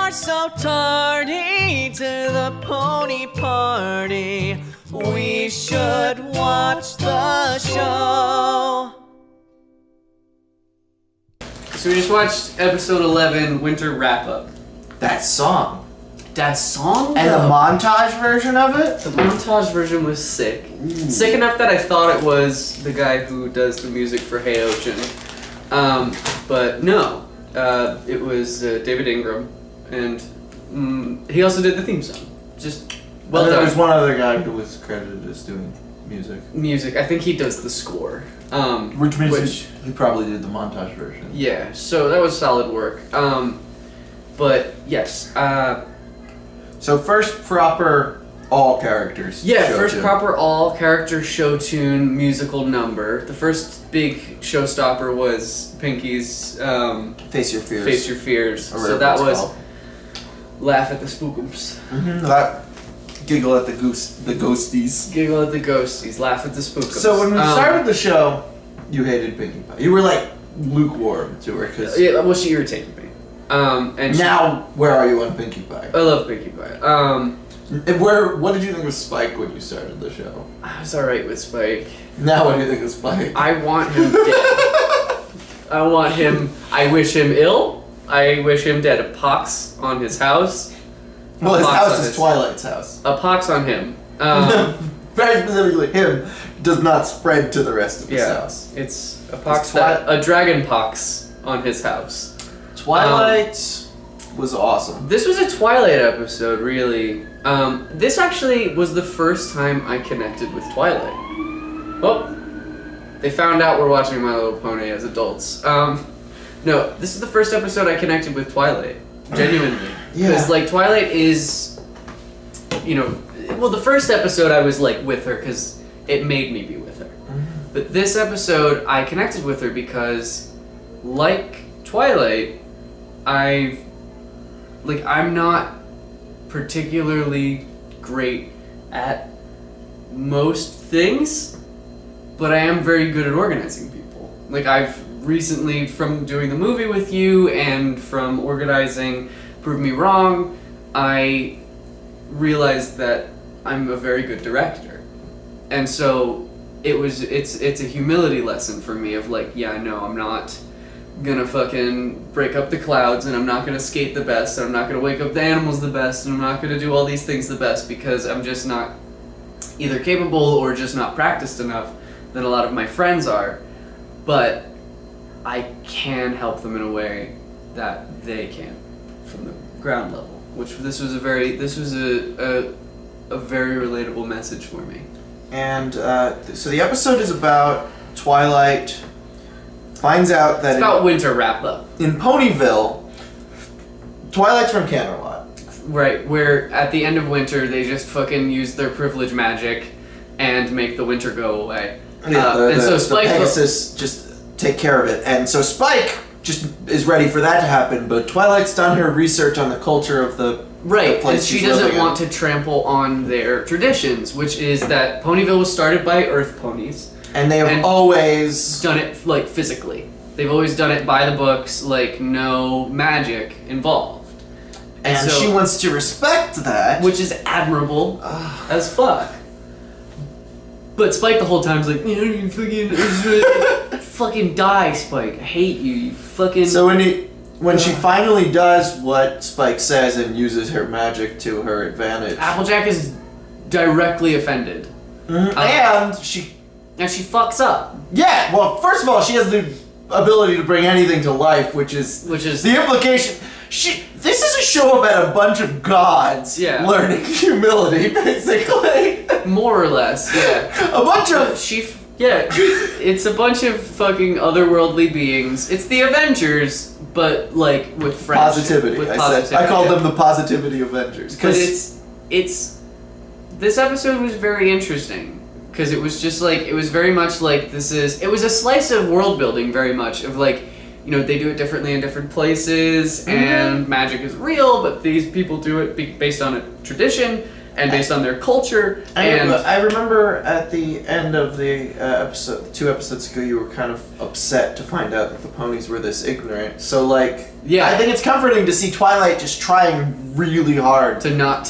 are so tardy to the pony party. We should watch the show. So we just watched episode 11, Winter Wrap-Up. That song. That song? And the montage version of it? The montage version was sick. Sick enough that I thought it was the guy who does the music for Hey Ocean. But no. It was David Ingram. And he also did the theme song. Just well done. There was one other guy who was credited as doing music. I think he does the score. Which means he probably did the montage version. Yeah, so that was solid work. But yes. So first proper all characters. Yeah, first proper all character show tune musical number. The first big showstopper was Pinky's Face Your Fears. Face Your Fears. So that was called. Laugh at the Spookums. That giggle at the ghosties. Giggle at the ghosties. Laugh at the Spookums. So when we started the show, you hated Pinkie Pie. You were like lukewarm to her because yeah, well, she irritated me. And now where are you on Pinkie Pie? I love Pinkie Pie. What did you think of Spike when you started the show? I was alright with Spike. Now what do you think of Spike? I want him dead. I wish him ill. I wish him dead. A pox on his house. Well, his house is Twilight's house. A pox on him. Very specifically, him does not spread to the rest of his house. It's a pox a dragon pox on his house. Twilight was awesome. This was a Twilight episode, really. This actually was the first time I connected with Twilight. Oh, they found out we're watching My Little Pony as adults. No, this is the first episode I connected with Twilight. Genuinely. Because, like, Twilight is, well, the first episode I was, like, with her because it made me be with her. But this episode, I connected with her because, like Twilight, I'm not particularly great at most things, but I am very good at organizing people. Like, I've recently, from doing the movie with you and from organizing Prove Me Wrong, I realized that I'm a very good director. And so it's a humility lesson for me of like, yeah, no, I'm not gonna fucking break up the clouds, and I'm not gonna skate the best, and I'm not gonna wake up the animals the best, and I'm not gonna do all these things the best because I'm just not either capable or just not practiced enough than a lot of my friends are. But I can help them in a way that they can from the ground level. Which this was a very relatable message for me. And so the episode is about Twilight finds out that it's about Winter Wrap-Up. In Ponyville, Twilight's from Camelot. Right, where at the end of winter they just fucking use their privilege magic and make the winter go away. And so Spike, the Pegasus just take care of it. And so Spike just is ready for that to happen, but Twilight's done her research on the culture of the right, place and she doesn't want to trample on their traditions, which is that Ponyville was started by Earth ponies. And they have always done it, like, physically. They've always done it by the books, like, no magic involved. And so, she wants to respect that. Which is admirable as fuck. But Spike the whole time's like, you fucking die, Spike. I hate you. You fucking... So when she finally does what Spike says and uses her magic to her advantage... Applejack is directly offended. And she fucks up. Yeah, well, first of all, she has the ability to bring anything to life, which is the implication. This is a show about a bunch of gods learning humility, basically. More or less, yeah. A bunch of... it's a bunch of fucking otherworldly beings. It's the Avengers, but, like, with friendship. Positivity. I called them the Positivity Avengers. But it's... This episode was very interesting. Because it was just like, it was very much like it was a slice of world building very much of like, they do it differently in different places and magic is real, but these people do it based on a tradition and based on their culture. I remember at the end of the episode, 2 episodes ago, you were kind of upset to find out that the ponies were this ignorant. So, like, yeah, I think it's comforting to see Twilight just trying really hard to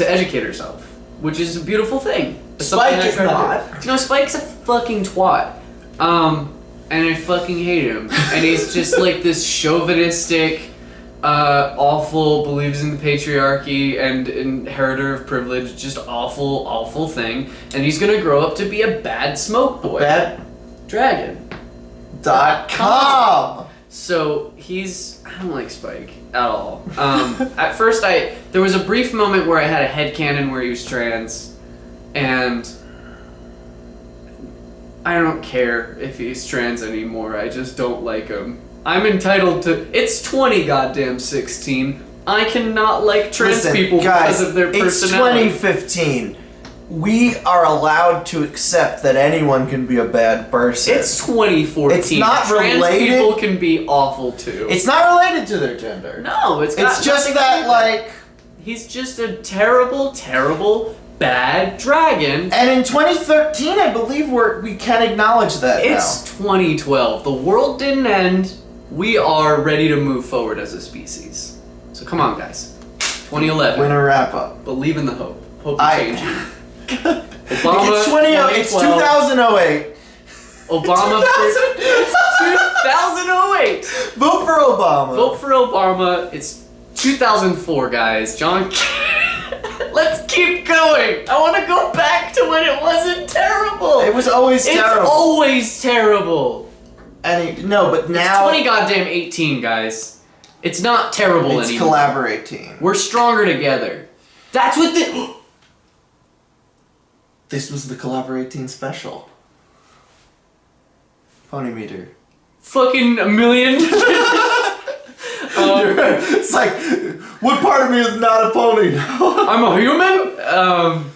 educate herself, which is a beautiful thing. Spike is not. You know, Spike's a fucking twat. And I fucking hate him. And he's just like this chauvinistic, awful, believes in the patriarchy and inheritor of privilege, just awful, awful thing. And he's gonna grow up to be a bad smoke boy. Bad Dragon.com. So I don't like Spike at all. At first there was a brief moment where I had a headcanon where he was trans, and I don't care if he's trans anymore. I just don't like him. I'm entitled to. It's 2016. I cannot like trans people because of their personality. It's 2015. We are allowed to accept that anyone can be a bad person. It's 2014. It's not trans related. People can be awful too. It's not related to their gender. No, it's just that like he's just a terrible, terrible, bad dragon. And in 2013, I believe we can acknowledge that It's 2012. The world didn't end. We are ready to move forward as a species. So come on, guys. 2011. Winter wrap up. Believe in the hope. Hope will change you. Obama. It's 2008. Obama. 2008. Vote for Obama. Vote for Obama. It's 2004, guys. John. Let's keep going. I want to go back to when it wasn't terrible. It was always terrible. It's always terrible. But now it's 2018, guys. It's not terrible anymore. It's collaborate team. We're stronger together. That's what This was the collaborate team special. Pony meter. Fucking a million. It's like, what part of me is not a pony now? I'm a human?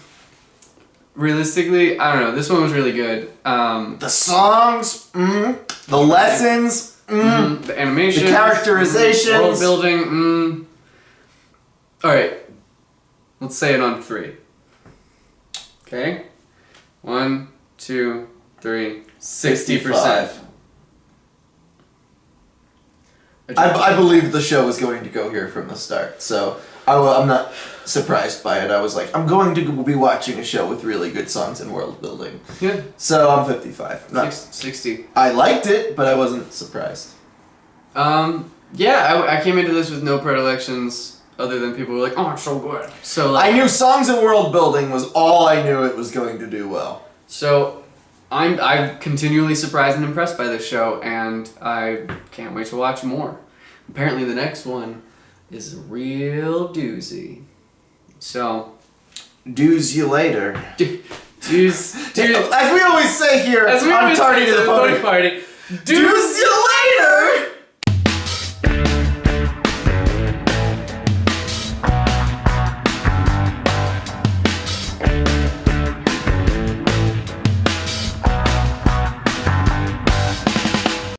Realistically, I don't know. This one was really good. The songs, the lessons, the animation, the characterizations, world building. All right, let's say it on 3. Okay, 1, 2, 3. 60%. I believed the show was going to go here from the start, so I'm not surprised by it. I was like, I'm going to be watching a show with really good songs and world building. Yeah. So I'm 55. 60. I liked it, but I wasn't surprised. Yeah, I came into this with no predilections other than people were like, oh, it's so good. So like, I knew songs and world building was all I knew it was going to do well. So I'm continually surprised and impressed by this show, and I can't wait to watch more. Apparently the next one is a real doozy. So, doos you later. Doos. As we always say here on Tardy to the Pony Party. Doos you later!